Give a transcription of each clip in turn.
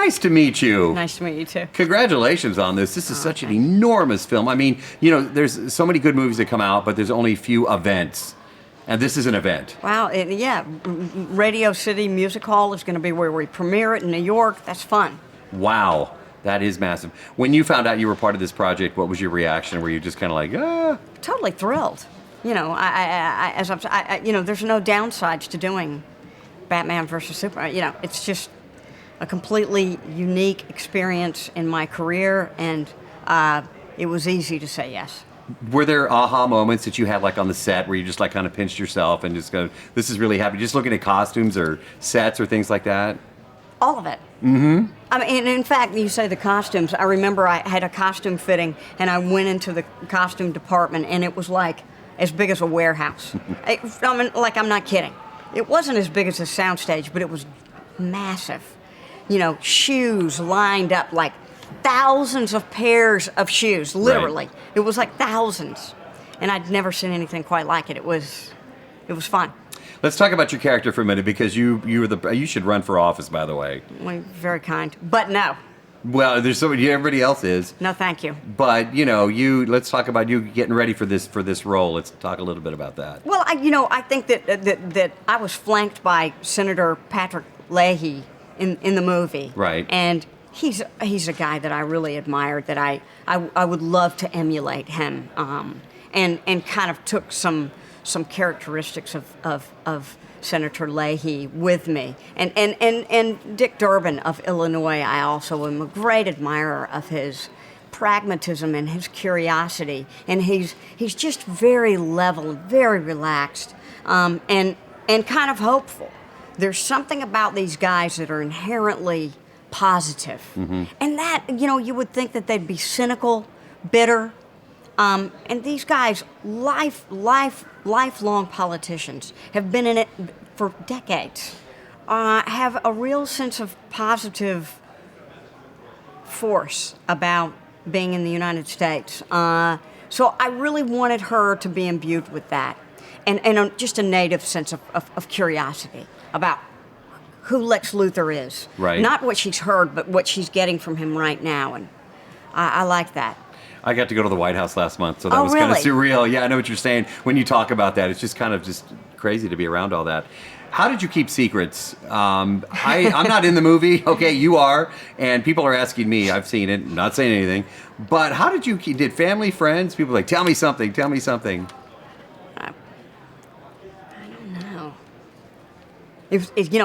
Nice to meet you. Nice to meet you too. Congratulations on this. This is such an enormous film. I mean, there's so many good movies that come out, but there's only a few events. And this is an event. Wow, yeah. Radio City Music Hall is going to be where we premiere it in New York. That's fun. Wow, that is massive. When you found out you were part of this project, what was your reaction? Were you just kind of like, ah? Totally thrilled. There's no downsides to doing Batman versus Superman. It's just a completely unique experience in my career, and it was easy to say yes. Were there aha moments that you had like on the set where you just like kind of pinched yourself and just go, this is really happy, just looking at costumes or sets or things like that? All of it. Mm-hmm. I mean, in fact, you say the costumes. I remember I had a costume fitting, and I went into the costume department, and it was like as big as a warehouse. I'm not kidding. It wasn't as big as a soundstage, but it was massive. Shoes lined up, like thousands of pairs of shoes, literally. Right. It was like thousands. And I'd never seen anything quite like it. It was fun. Let's talk about your character for a minute, because you should run for office, by the way. Well, very kind. But no. Well, there's everybody else is. No, thank you. But let's talk about you getting ready for this role. Let's talk a little bit about that. Well, I think that I was flanked by Senator Patrick Leahy in the movie. Right. And he's a guy that I really admired, that I would love to emulate him, and kind of took some characteristics of Senator Leahy with me, and Dick Durbin of Illinois. I also am a great admirer of his pragmatism and his curiosity, and he's just very level, very relaxed, and kind of hopeful. There's something about these guys that are inherently positive, mm-hmm. and that you would think that they'd be cynical, bitter. And these guys, lifelong politicians, have been in it for decades, have a real sense of positive force about being in the United States. So I really wanted her to be imbued with that, and just a native sense of curiosity about who Lex Luthor is. Right. Not what she's heard, but what she's getting from him right now, and I like that. I got to go to the White House last month, so that was kind of surreal. Yeah, I know what you're saying. When you talk about that, it's just kind of just crazy to be around all that. How did you keep secrets? I'm not in the movie. Okay, you are, and people are asking me. I've seen it, not saying anything. But how did you keep? Did family, friends, people like, tell me something, tell me something? I don't know.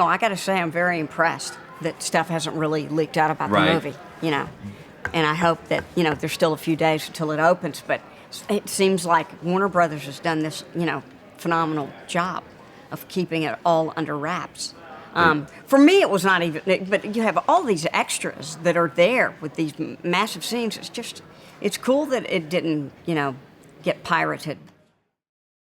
I got to say, I'm very impressed that stuff hasn't really leaked out about the movie. And I hope that, there's still a few days until it opens, but it seems like Warner Brothers has done this, phenomenal job of keeping it all under wraps. For me, it was not even, but you have all these extras that are there with these massive scenes. It's cool that it didn't, get pirated.